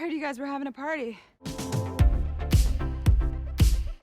heard you guys were having a party.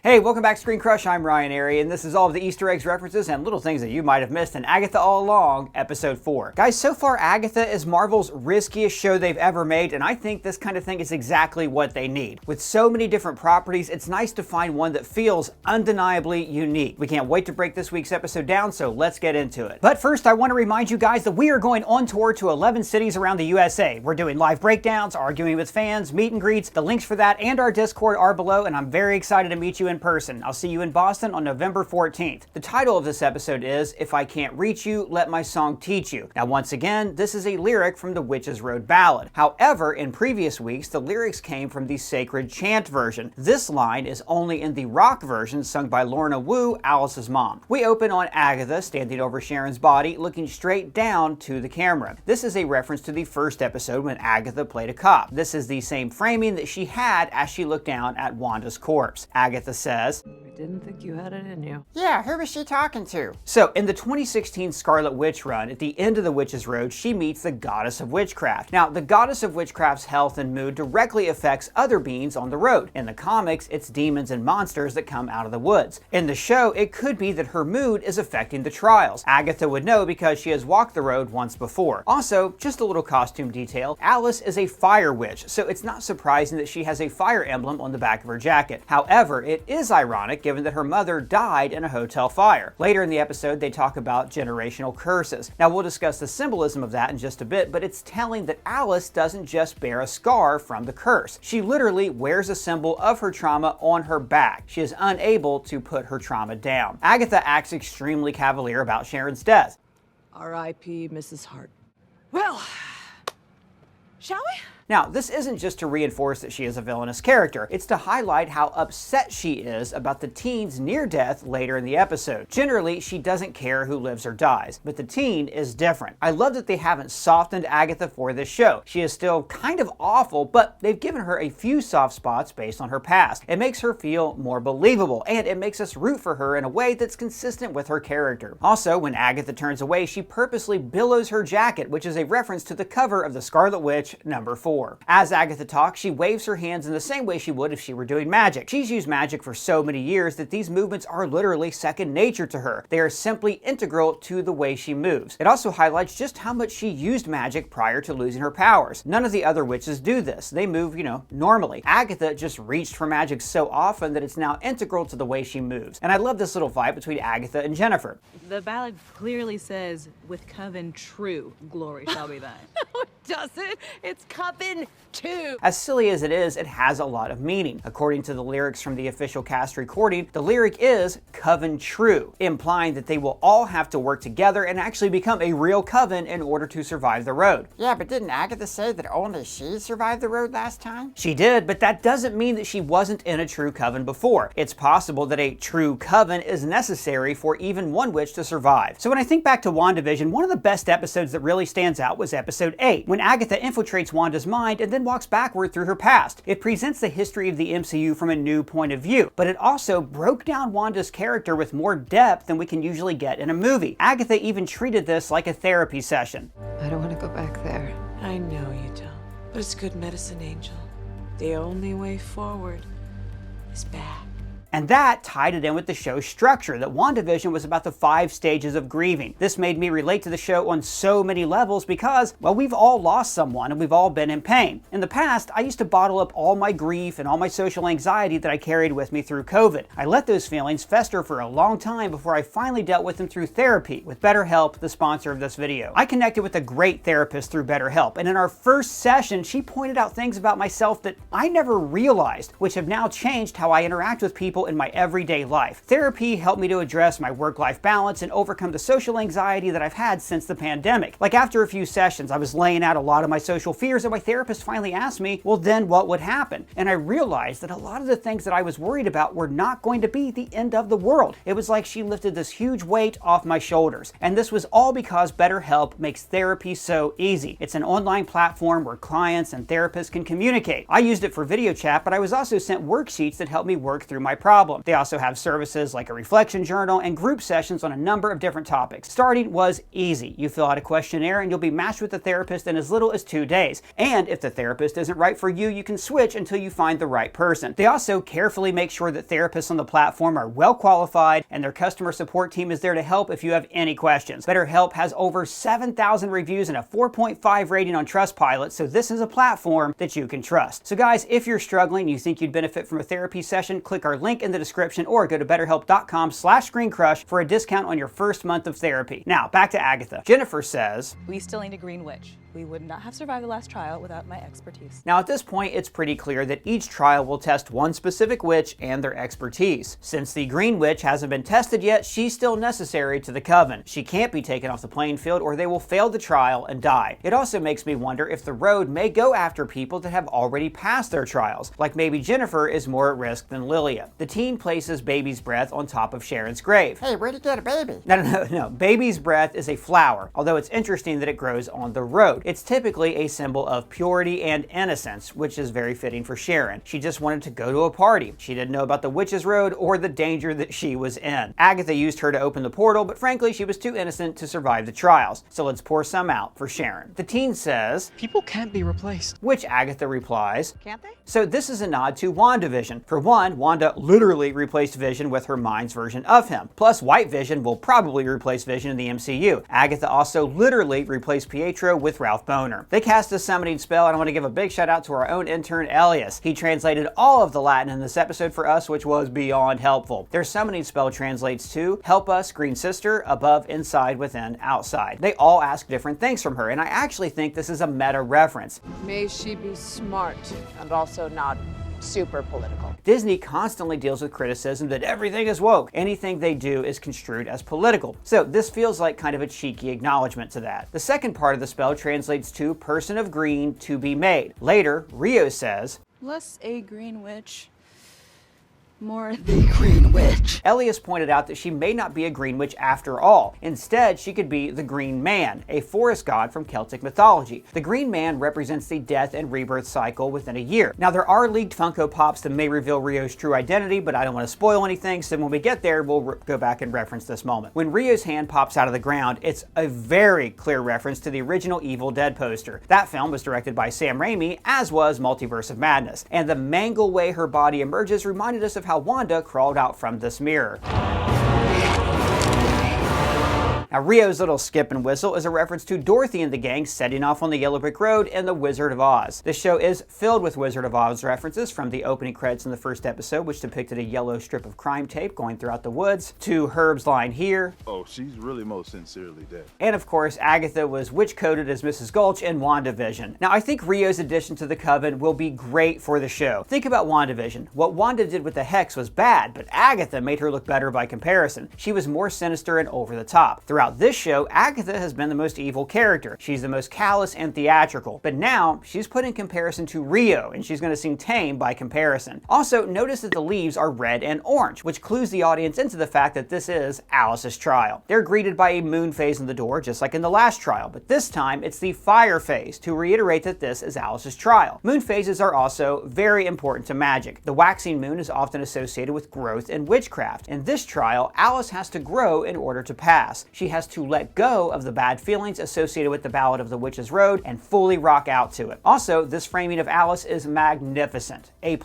Hey, welcome back to ScreenCrush. I'm Ryan Airy, and this is all of the Easter eggs, references, and little things that you might have missed in Agatha All Along, Episode 4. Guys, so far Agatha is Marvel's riskiest show they've ever made, and I think this kind of thing is exactly what they need. With so many different properties, it's nice to find one that feels undeniably unique. We can't wait to break this week's episode down, so let's get into it. But first, I want to remind you guys that we are going on tour to 11 cities around the USA. We're doing live breakdowns, arguing with fans, meet and greets. The links for that and our Discord are below, and I'm very excited to meet you in person. I'll see you in Boston on November 14th. The title of this episode is If I Can't Reach You, Let My Song Teach You. Now, once again, this is a lyric from the Witch's Road Ballad. However, in previous weeks, the lyrics came from the Sacred Chant version. This line is only in the rock version sung by Lorna Wu, Alice's mom. We open on Agatha standing over Sharon's body, looking straight down to the camera. This is a reference to the first episode when Agatha played a cop. This is the same framing that she had as she looked down at Wanda's corpse. Agatha says, I didn't think you had it in you. Yeah, who was she talking to? So, in the 2016 Scarlet Witch run, at the end of the Witch's Road, she meets the Goddess of Witchcraft. Now, the Goddess of Witchcraft's health and mood directly affects other beings on the road. In the comics, it's demons and monsters that come out of the woods. In the show, it could be that her mood is affecting the trials. Agatha would know because she has walked the road once before. Also, just a little costume detail, Alice is a fire witch, so it's not surprising that she has a fire emblem on the back of her jacket. However, it is ironic given that her mother died in a hotel fire. Later in the episode, they talk about generational curses. Now, we'll discuss the symbolism of that in just a bit, but it's telling that Alice doesn't just bear a scar from the curse. She literally wears a symbol of her trauma on her back. She is unable to put her trauma down. Agatha acts extremely cavalier about Sharon's death. R.I.P. Mrs. Hart. Well, shall we? Now, this isn't just to reinforce that she is a villainous character, it's to highlight how upset she is about the teen's near death later in the episode. Generally, she doesn't care who lives or dies, but the teen is different. I love that they haven't softened Agatha for this show. She is still kind of awful, but they've given her a few soft spots based on her past. It makes her feel more believable, and it makes us root for her in a way that's consistent with her character. Also, when Agatha turns away, she purposely billows her jacket, which is a reference to the cover of The Scarlet Witch, number 4. As Agatha talks, she waves her hands in the same way she would if she were doing magic. She's used magic for so many years that these movements are literally second nature to her. They are simply integral to the way she moves. It also highlights just how much she used magic prior to losing her powers. None of the other witches do this. They move, normally. Agatha just reached for magic so often that it's now integral to the way she moves. And I love this little fight between Agatha and Jennifer. The ballad clearly says, with coven true, glory shall be thine. No, it doesn't. It's Coven 2. As silly as it has a lot of meaning. According to the lyrics from the official cast recording, the lyric is coven true, implying that they will all have to work together and actually become a real coven in order to survive the road. Yeah, but didn't Agatha say that only she survived the road last time? She did, but that doesn't mean that she wasn't in a true coven before. It's possible that a true coven is necessary for even one witch to survive. So when I think back to WandaVision, one of the best episodes that really stands out was episode 8, when Agatha infiltrates Wanda's mind and then walks backward through her past. It presents the history of the MCU from a new point of view, but it also broke down Wanda's character with more depth than we can usually get in a movie. Agatha even treated this like a therapy session. I don't want to go back there. I know you don't, but it's good medicine, Angel. The only way forward is back. And that tied it in with the show's structure, that WandaVision was about the 5 stages of grieving. This made me relate to the show on so many levels because, well, we've all lost someone and we've all been in pain. In the past, I used to bottle up all my grief and all my social anxiety that I carried with me through COVID. I let those feelings fester for a long time before I finally dealt with them through therapy, with BetterHelp, the sponsor of this video. I connected with a great therapist through BetterHelp, and in our first session, she pointed out things about myself that I never realized, which have now changed how I interact with people in my everyday life. Therapy helped me to address my work-life balance and overcome the social anxiety that I've had since the pandemic. Like after a few sessions, I was laying out a lot of my social fears and my therapist finally asked me, well then what would happen? And I realized that a lot of the things that I was worried about were not going to be the end of the world. It was like she lifted this huge weight off my shoulders. And this was all because BetterHelp makes therapy so easy. It's an online platform where clients and therapists can communicate. I used it for video chat, but I was also sent worksheets that helped me work through my problems. problem. They also have services like a reflection journal and group sessions on a number of different topics. Starting was easy. You fill out a questionnaire and you'll be matched with a therapist in as little as 2 days. And if the therapist isn't right for you, you can switch until you find the right person. They also carefully make sure that therapists on the platform are well qualified and their customer support team is there to help if you have any questions. BetterHelp has over 7,000 reviews and a 4.5 rating on Trustpilot, so this is a platform that you can trust. So guys, if you're struggling and you think you'd benefit from a therapy session, click our link in the description or go to betterhelp.com/ScreenCrush for a discount on your first month of therapy. Now, back to Agatha. Jennifer says, We still need a green witch. We would not have survived the last trial without my expertise. now at this point, it's pretty clear that each trial will test one specific witch and their expertise. Since the green witch hasn't been tested yet, she's still necessary to the coven. She can't be taken off the playing field or they will fail the trial and die. It also makes me wonder if the road may go after people that have already passed their trials, like maybe Jennifer is more at risk than Lilia. The teen places Baby's Breath on top of Sharon's grave. Hey, where'd you get a baby? No. Baby's Breath is a flower, although it's interesting that it grows on the road. It's typically a symbol of purity and innocence, which is very fitting for Sharon. She just wanted to go to a party. She didn't know about the witch's road or the danger that she was in. Agatha used her to open the portal, but frankly, she was too innocent to survive the trials. So let's pour some out for Sharon. The teen says, people can't be replaced. which Agatha replies, Can't they? so this is a nod to WandaVision. For one, Wanda literally replaced Vision with her mind's version of him. Plus, White Vision will probably replace Vision in the MCU. Agatha also literally replaced Pietro with Ralph Boner. They cast a summoning spell, and I want to give a big shout out to our own intern, Elias. He translated all of the Latin in this episode for us, which was beyond helpful. Their summoning spell translates to, help us, Green Sister, above, inside, within, outside. They all ask different things from her, and I actually think this is a meta reference. May she be smart and also not super political. Disney constantly deals with criticism that everything is woke. Anything they do is construed as political. So this feels like kind of a cheeky acknowledgement to that. The second part of the spell translates to person of green to be made. Later, Rio says, Less a green witch, more The Green Witch. Elias pointed out that she may not be a green witch after all. Instead, she could be the Green Man, a forest god from Celtic mythology. The Green Man represents the death and rebirth cycle within a year. Now, there are leaked Funko Pops that may reveal Rio's true identity, but I don't want to spoil anything, so when we get there, we'll go back and reference this moment. When Rio's hand pops out of the ground, it's a very clear reference to the original Evil Dead poster. That film was directed by Sam Raimi, as was Multiverse of Madness. And the mangle way her body emerges reminded us of how Wanda crawled out from this mirror. Now, Rio's little skip and whistle is a reference to Dorothy and the gang setting off on the Yellow Brick Road in The Wizard of Oz. This show is filled with Wizard of Oz references, from the opening credits in the first episode, which depicted a yellow strip of crime tape going throughout the woods, to Herb's line here. Oh, she's really most sincerely dead. And of course, Agatha was witch-coded as Mrs. Gulch in WandaVision. Now, I think Rio's addition to the Coven will be great for the show. Think about WandaVision. What Wanda did with the Hex was bad, but Agatha made her look better by comparison. She was more sinister and over the top. Throughout this show, Agatha has been the most evil character. She's the most callous and theatrical. But now, she's put in comparison to Rio, and she's going to seem tame by comparison. Also, notice that the leaves are red and orange, which clues the audience into the fact that this is Alice's trial. They're greeted by a moon phase in the door, just like in the last trial, but this time it's the fire phase, to reiterate that this is Alice's trial. Moon phases are also very important to magic. The waxing moon is often associated with growth and witchcraft. In this trial, Alice has to grow in order to pass. She has to let go of the bad feelings associated with the Ballad of the Witch's Road and fully rock out to it. Also, this framing of Alice is magnificent. A+.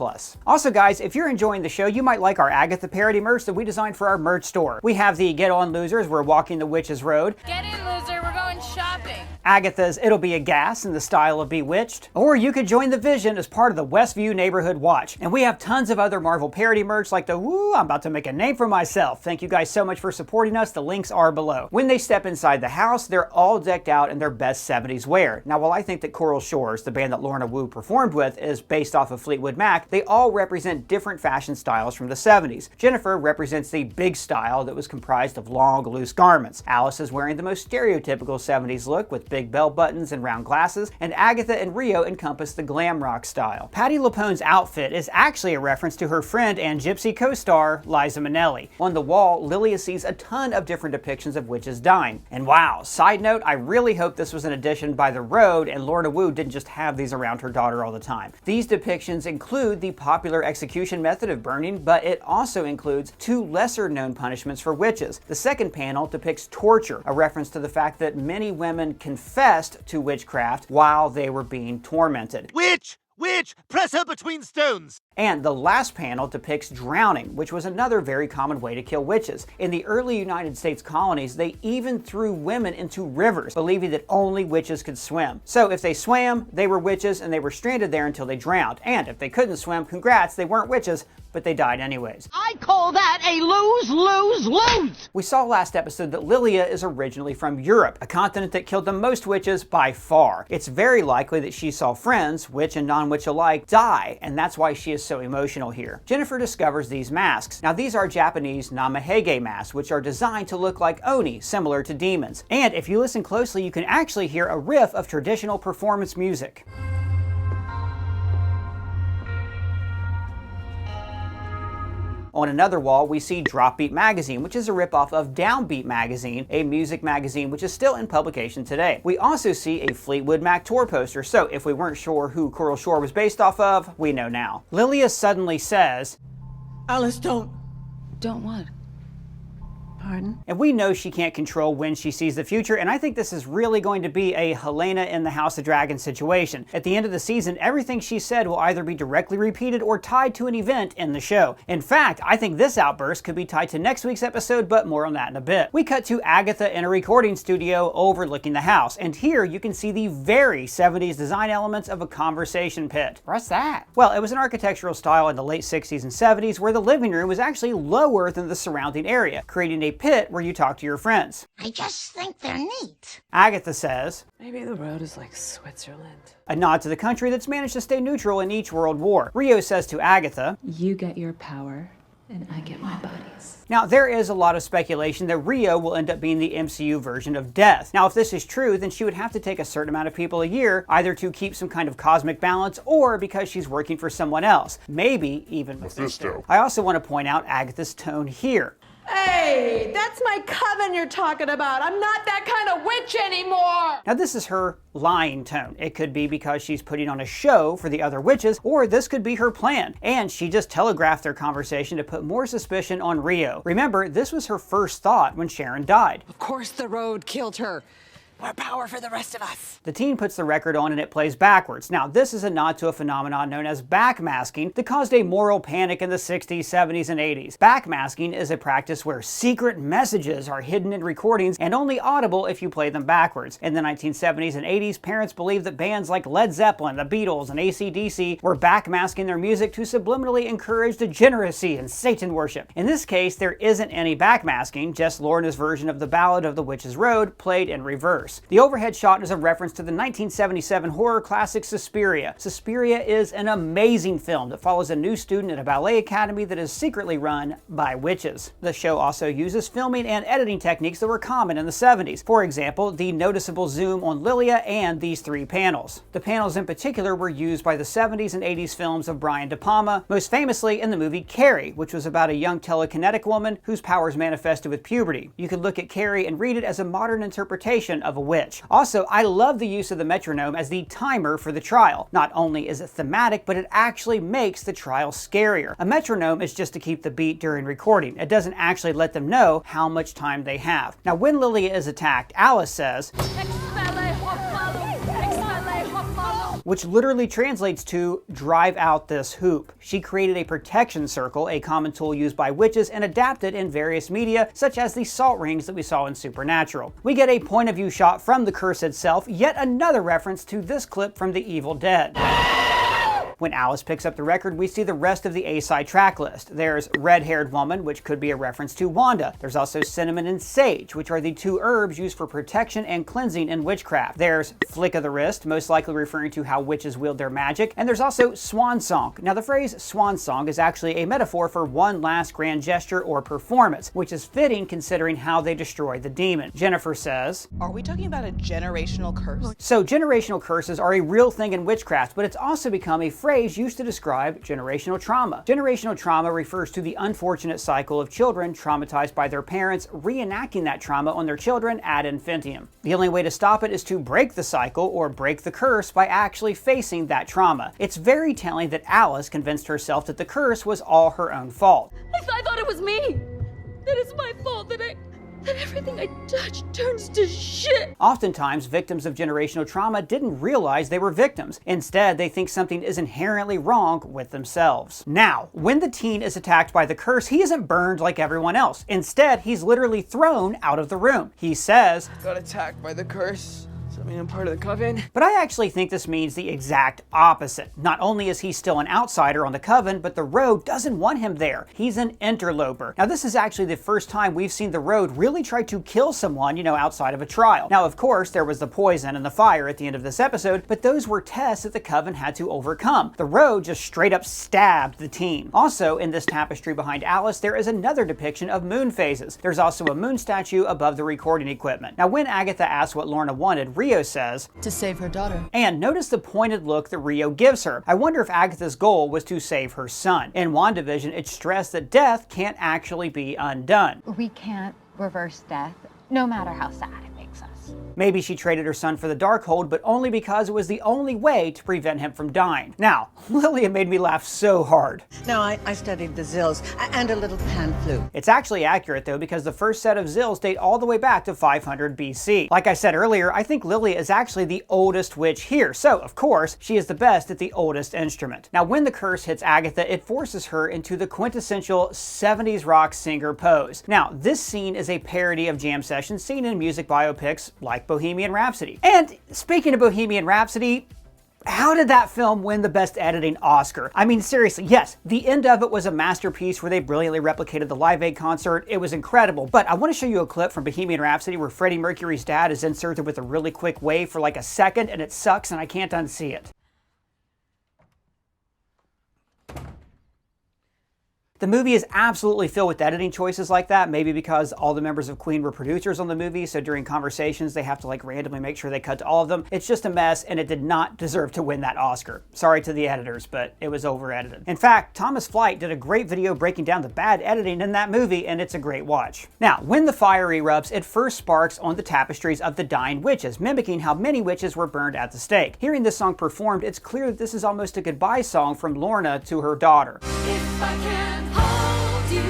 Also, guys, if you're enjoying the show, you might like our Agatha parody merch that we designed for our merch store. We have the Get On Losers, We're Walking the Witch's Road. Get in, loser, we're going shopping. Agatha's It'll Be a Gas in the style of Bewitched. Or you could join the Vision as part of the Westview Neighborhood Watch. And we have tons of other Marvel parody merch like the Woo, I'm about to make a name for myself. Thank you guys so much for supporting us. The links are below. When they step inside the house, they're all decked out in their best 70s wear. Now, while I think that Coral Shores, the band that Lorna Wu performed with, is based off of Fleetwood Mac, they all represent different fashion styles from the 70s. Jennifer represents the big style that was comprised of long, loose garments. Alice is wearing the most stereotypical 70s look with big big bell buttons and round glasses, and Agatha and Rio encompass the glam rock style. Patti LuPone's outfit is actually a reference to her friend and Gypsy co-star Liza Minnelli. On the wall, Lilia sees a ton of different depictions of witches dying. And wow, side note, I really hope this was an addition by The Road and Lorna Wu didn't just have these around her daughter all the time. These depictions include the popular execution method of burning, but it also includes two lesser known punishments for witches. The second panel depicts torture, a reference to the fact that many women confessed to witchcraft while they were being tormented. Witch! Witch! Press her between stones! And the last panel depicts drowning, which was another very common way to kill witches. In the early United States colonies, they even threw women into rivers, believing that only witches could swim. So if they swam, they were witches and they were stranded there until they drowned. And if they couldn't swim, congrats, they weren't witches, but they died anyways. I call that a lose-lose-lose! We saw last episode that Lilia is originally from Europe, a continent that killed the most witches by far. It's very likely that she saw friends, witch and non-witch alike, die, and that's why she is so emotional here. Jennifer discovers these masks. Now these are Japanese namahage masks, which are designed to look like oni, similar to demons. And if you listen closely, you can actually hear a riff of traditional performance music. On another wall, we see Drop Beat Magazine, which is a ripoff of Downbeat Magazine, a music magazine which is still in publication today. We also see a Fleetwood Mac tour poster, so if we weren't sure who Coral Shore was based off of, we know now. Lilia suddenly says, Alice, don't. Don't what? Pardon? and we know she can't control when she sees the future, and I think this is really going to be a Helena in the House of Dragons situation. At the end of the season, everything she said will either be directly repeated or tied to an event in the show. In fact, I think this outburst could be tied to next week's episode, but more on that in a bit. We cut to Agatha in a recording studio overlooking the house, and here you can see the very 70s design elements of a conversation pit. What's that? Well, it was an architectural style in the late 60s and 70s where the living room was actually lower than the surrounding area, creating a pit where you talk to your friends. I just think they're neat. Agatha says, Maybe the road is like Switzerland. a nod to the country that's managed to stay neutral in each world war. Rio says to Agatha, You get your power, and I get my buddies. now, there is a lot of speculation that Rio will end up being the MCU version of Death. Now, if this is true, then she would have to take a certain amount of people a year, either to keep some kind of cosmic balance or because she's working for someone else. Maybe even Mephisto. I also want to point out Agatha's tone here. Hey, that's my coven you're talking about. I'm not that kind of witch anymore. Now, this is her lying tone. It could be because she's putting on a show for the other witches, or this could be her plan. And she just telegraphed their conversation to put more suspicion on Rio. Remember, this was her first thought when Sharon died. Of course the road killed her. More power for the rest of us. The teen puts the record on and it plays backwards. Now, this is a nod to a phenomenon known as backmasking that caused a moral panic in the 60s, 70s, and 80s. Backmasking is a practice where secret messages are hidden in recordings and only audible if you play them backwards. In the 1970s and 80s, parents believed that bands like Led Zeppelin, the Beatles, and AC/DC were backmasking their music to subliminally encourage degeneracy and Satan worship. In this case, there isn't any backmasking, just Lorna's version of the Ballad of the Witch's Road played in reverse. The overhead shot is a reference to the 1977 horror classic Suspiria. Suspiria is an amazing film that follows a new student at a ballet academy that is secretly run by witches. The show also uses filming and editing techniques that were common in the 70s. For example, the noticeable zoom on Lilia and these three panels. The panels in particular were used by the 70s and 80s films of Brian De Palma, most famously in the movie Carrie, which was about a young telekinetic woman whose powers manifested with puberty. You could look at Carrie and read it as a modern interpretation of a witch. Also, I love the use of the metronome as the timer for the trial. Not only is it thematic, but it actually makes the trial scarier. A metronome is just to keep the beat during recording. It doesn't actually let them know how much time they have. Now, when Lilia is attacked, Alice says, which literally translates to drive out this hoop. She created a protection circle, a common tool used by witches and adapted in various media, such as the salt rings that we saw in Supernatural. We get a point of view shot from the curse itself, yet another reference to this clip from The Evil Dead. When Alice picks up the record, we see the rest of the A-side track list. There's Red-Haired Woman, which could be a reference to Wanda. There's also Cinnamon and Sage, which are the two herbs used for protection and cleansing in witchcraft. There's Flick of the Wrist, most likely referring to how witches wield their magic. And there's also Swan Song. Now, the phrase Swan Song is actually a metaphor for one last grand gesture or performance, which is fitting considering how they destroy the demon. Jennifer says, "Are we talking about a generational curse?" So generational curses are a real thing in witchcraft, but it's also become a phrase used to describe generational trauma. Generational trauma refers to the unfortunate cycle of children traumatized by their parents reenacting that trauma on their children ad infinitum. The only way to stop it is to break the cycle or break the curse by actually facing that trauma. It's very telling that Alice convinced herself that the curse was all her own fault. I thought it was me. That it's my fault that everything I touch turns to shit. Oftentimes, victims of generational trauma didn't realize they were victims. Instead, they think something is inherently wrong with themselves. Now, when the teen is attacked by the curse, he isn't burned like everyone else. Instead, he's literally thrown out of the room. He says, "Got attacked by the curse. I mean, I'm part of the coven." But I actually think this means the exact opposite. Not only is he still an outsider on the coven, but the Road doesn't want him there. He's an interloper. Now, this is actually the first time we've seen the Road really try to kill someone, outside of a trial. Now, of course, there was the poison and the fire at the end of this episode, but those were tests that the coven had to overcome. The Road just straight up stabbed the teen. Also, in this tapestry behind Alice, there is another depiction of moon phases. There's also a moon statue above the recording equipment. Now, when Agatha asks what Lorna wanted, Rio says, "To save her daughter." And notice the pointed look that Rio gives her. I wonder if Agatha's goal was to save her son. In WandaVision, it's stressed that death can't actually be undone. We can't reverse death, no matter how sad it makes us. Maybe she traded her son for the Darkhold, but only because it was the only way to prevent him from dying. Now, Lilia made me laugh so hard. No, I studied the Zills and a little pan flute. It's actually accurate though, because the first set of Zills date all the way back to 500 BC. Like I said earlier, I think Lilia is actually the oldest witch here, so of course, she is the best at the oldest instrument. Now, when the curse hits Agatha, it forces her into the quintessential 70s rock singer pose. Now, this scene is a parody of jam sessions seen in music biopics like Bohemian Rhapsody. And speaking of Bohemian Rhapsody, how did that film win the Best Editing Oscar? I mean, seriously, yes, the end of it was a masterpiece where they brilliantly replicated the Live Aid concert. It was incredible, but I want to show you a clip from Bohemian Rhapsody where Freddie Mercury's dad is inserted with a really quick wave for like a second, and it sucks and I can't unsee it. The movie is absolutely filled with editing choices like that, maybe because all the members of Queen were producers on the movie, so during conversations they have to randomly make sure they cut to all of them. It's just a mess, and it did not deserve to win that Oscar. Sorry to the editors, but it was over-edited. In fact, Thomas Flight did a great video breaking down the bad editing in that movie, and it's a great watch. Now, when the fire erupts, it first sparks on the tapestries of the dying witches, mimicking how many witches were burned at the stake. Hearing this song performed, it's clear that this is almost a goodbye song from Lorna to her daughter. If I can hold you,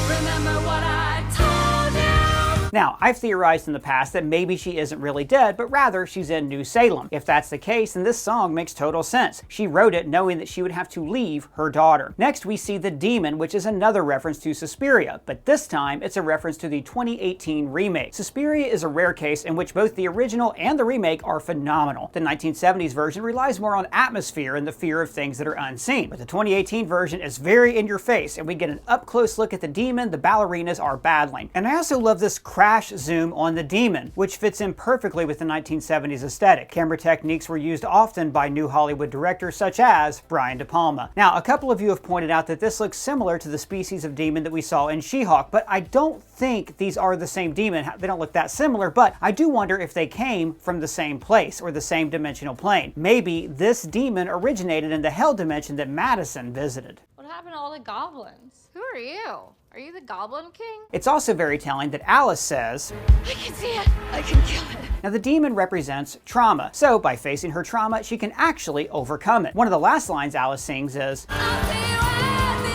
remember what I told you. Now, I've theorized in the past that maybe she isn't really dead, but rather she's in New Salem. If that's the case, then this song makes total sense. She wrote it knowing that she would have to leave her daughter. Next, we see The Demon, which is another reference to Suspiria, but this time it's a reference to the 2018 remake. Suspiria is a rare case in which both the original and the remake are phenomenal. The 1970s version relies more on atmosphere and the fear of things that are unseen, but the 2018 version is very in your face, and we get an up-close look at the demon the ballerinas are battling. And I also love this crash zoom on the demon, which fits in perfectly with the 1970s aesthetic. Camera techniques were used often by new Hollywood directors such as Brian De Palma. Now, a couple of you have pointed out that this looks similar to the species of demon that we saw in She-Hulk, but I don't think these are the same demon. They don't look that similar, but I do wonder if they came from the same place or the same dimensional plane. Maybe this demon originated in the hell dimension that Madison visited. What happened to all the goblins? Who are you? Are you the Goblin King? It's also very telling that Alice says, I can see it. I can kill it. Now, the demon represents trauma, so by facing her trauma, she can actually overcome it. One of the last lines Alice sings is, I'll see you at the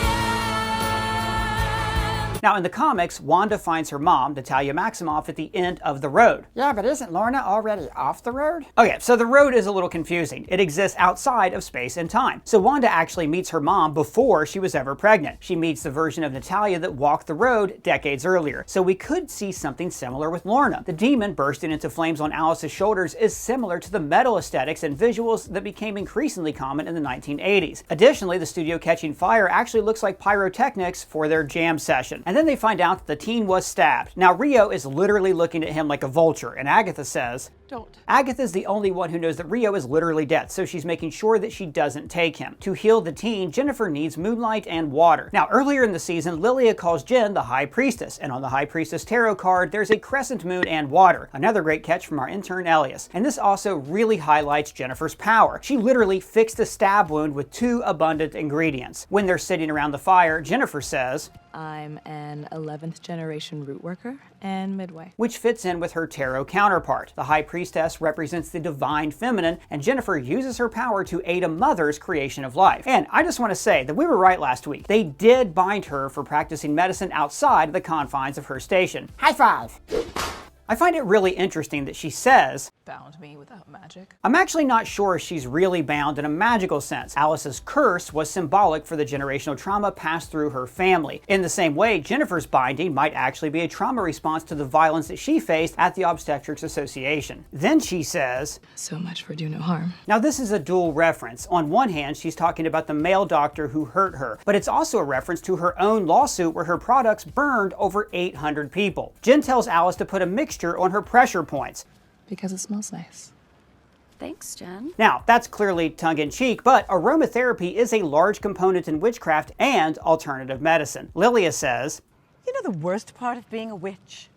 end. Now in the comics, Wanda finds her mom, Natalia Maximoff, at the end of the road. Yeah, but isn't Lorna already off the road? Okay, so the road is a little confusing. It exists outside of space and time. So Wanda actually meets her mom before she was ever pregnant. She meets the version of Natalia that walked the road decades earlier. So we could see something similar with Lorna. The demon bursting into flames on Alice's shoulders is similar to the metal aesthetics and visuals that became increasingly common in the 1980s. Additionally, the studio catching fire actually looks like pyrotechnics for their jam session. And then they find out that the teen was stabbed. Now Rio is literally looking at him like a vulture, and Agatha says, Don't. Agatha is the only one who knows that Rio is literally dead, so she's making sure that she doesn't take him. To heal the teen, Jennifer needs moonlight and water. Now earlier in the season, Lilia calls Jen the High Priestess, and on the High Priestess tarot card, there's a crescent moon and water. Another great catch from our intern Elias. And this also really highlights Jennifer's power. She literally fixed a stab wound with 2 abundant ingredients. When they're sitting around the fire, Jennifer says, I'm an 11th generation root worker and midway. Which fits in with her tarot counterpart. The High Priestess represents the divine feminine, and Jennifer uses her power to aid a mother's creation of life. And I just want to say that we were right last week. They did bind her for practicing medicine outside the confines of her station. High five! I find it really interesting that she says, Bound me without magic. I'm actually not sure if she's really bound in a magical sense. Alice's curse was symbolic for the generational trauma passed through her family. In the same way, Jennifer's binding might actually be a trauma response to the violence that she faced at the Obstetrics Association. Then she says, So much for do no harm. Now this is a dual reference. On one hand, she's talking about the male doctor who hurt her, but it's also a reference to her own lawsuit where her products burned over 800 people. Jen tells Alice to put a mixture on her pressure points. Because it smells nice. Thanks, Jen. Now, that's clearly tongue-in-cheek, but aromatherapy is a large component in witchcraft and alternative medicine. Lilia says, You know the worst part of being a witch?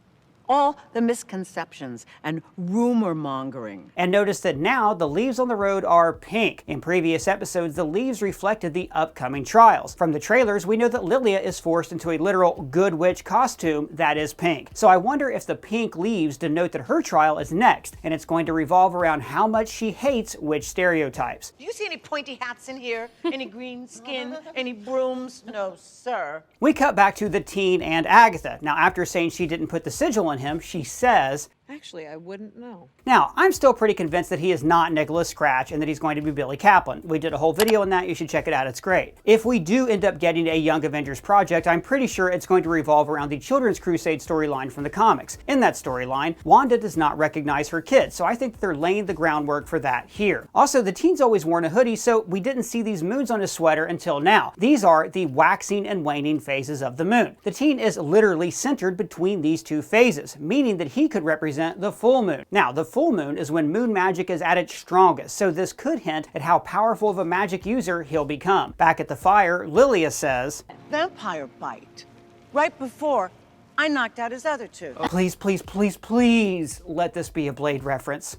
All the misconceptions and rumor mongering. and notice that now the leaves on the road are pink. In previous episodes, the leaves reflected the upcoming trials. From the trailers, we know that Lilia is forced into a literal good witch costume that is pink. So I wonder if the pink leaves denote that her trial is next, and it's going to revolve around how much she hates witch stereotypes. Do you see any pointy hats in here? Any green skin? Any brooms? No, sir. We cut back to the teen and Agatha. Now, after saying she didn't put the sigil on him, she says, Actually, I wouldn't know. Now, I'm still pretty convinced that he is not Nicholas Scratch and that he's going to be Billy Kaplan. We did a whole video on that, you should check it out, it's great. If we do end up getting a Young Avengers project, I'm pretty sure it's going to revolve around the Children's Crusade storyline from the comics. In that storyline, Wanda does not recognize her kids, so I think they're laying the groundwork for that here. Also, the teen's always worn a hoodie, so we didn't see these moons on his sweater until now. These are the waxing and waning phases of the moon. The teen is literally centered between these two phases, meaning that he could represent the full moon. Now, the full moon is when moon magic is at its strongest, so this could hint at how powerful of a magic user he'll become. Back at the fire, Lilia says, Vampire bite. Right before I knocked out his other 2. Please, please, please, please let this be a Blade reference.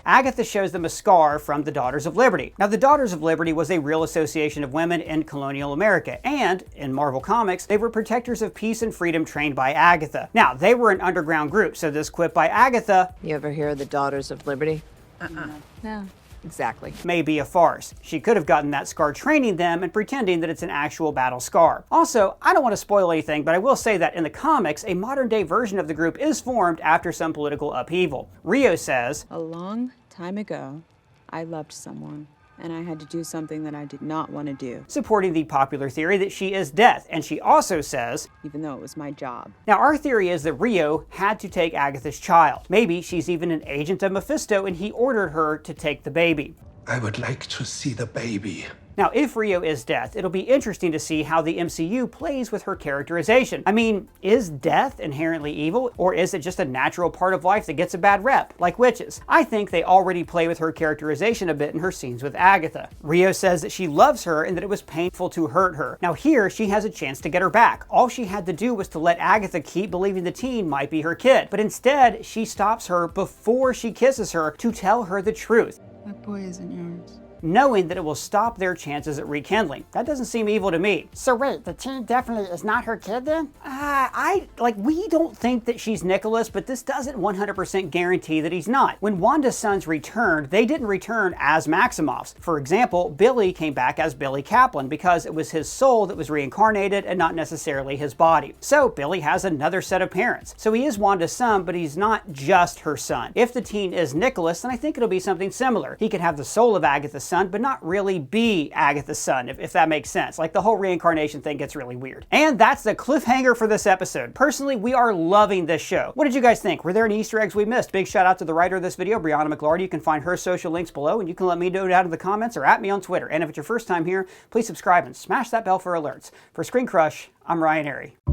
Agatha shows them a scar from the Daughters of Liberty. Now, the Daughters of Liberty was a real association of women in colonial America, and in Marvel Comics, they were protectors of peace and freedom trained by Agatha. Now, they were an underground group, so this quip by Agatha, You ever hear of the Daughters of Liberty? No. Exactly. may be a farce. She could have gotten that scar training them and pretending that it's an actual battle scar. Also, I don't want to spoil anything, but I will say that in the comics, a modern-day version of the group is formed after some political upheaval. Rio says, A long time ago, I loved someone, and I had to do something that I did not want to do. supporting the popular theory that she is Death, and she also says, even though it was my job. Now, our theory is that Rio had to take Agatha's child. Maybe she's even an agent of Mephisto and he ordered her to take the baby. I would like to see the baby. Now, if Rio is Death, it'll be interesting to see how the MCU plays with her characterization. I mean, is Death inherently evil, or is it just a natural part of life that gets a bad rep, like witches? I think they already play with her characterization a bit in her scenes with Agatha. Rio says that she loves her and that it was painful to hurt her. Now here, she has a chance to get her back. All she had to do was to let Agatha keep believing the teen might be her kid, but instead, she stops her before she kisses her to tell her the truth. That boy isn't yours. knowing that it will stop their chances at rekindling. That doesn't seem evil to me. So wait, the teen definitely is not her kid then? We don't think that she's Nicholas, but this doesn't 100% guarantee that he's not. When Wanda's sons returned, they didn't return as Maximoffs. For example, Billy came back as Billy Kaplan because it was his soul that was reincarnated and not necessarily his body. So Billy has another set of parents. So he is Wanda's son, but he's not just her son. If the teen is Nicholas, then I think it'll be something similar. He could have the soul of Agatha's son, but not really be Agatha's son, if that makes sense. Like, the whole reincarnation thing gets really weird. And that's the cliffhanger for this episode. Personally, we are loving this show. What did you guys think? Were there any Easter eggs we missed? Big shout out to the writer of this video, Brianna McLarty. You can find her social links below, and you can let me know down in the comments or at me on Twitter. And if it's your first time here, please subscribe and smash that bell for alerts. For ScreenCrush, I'm Ryan Airy.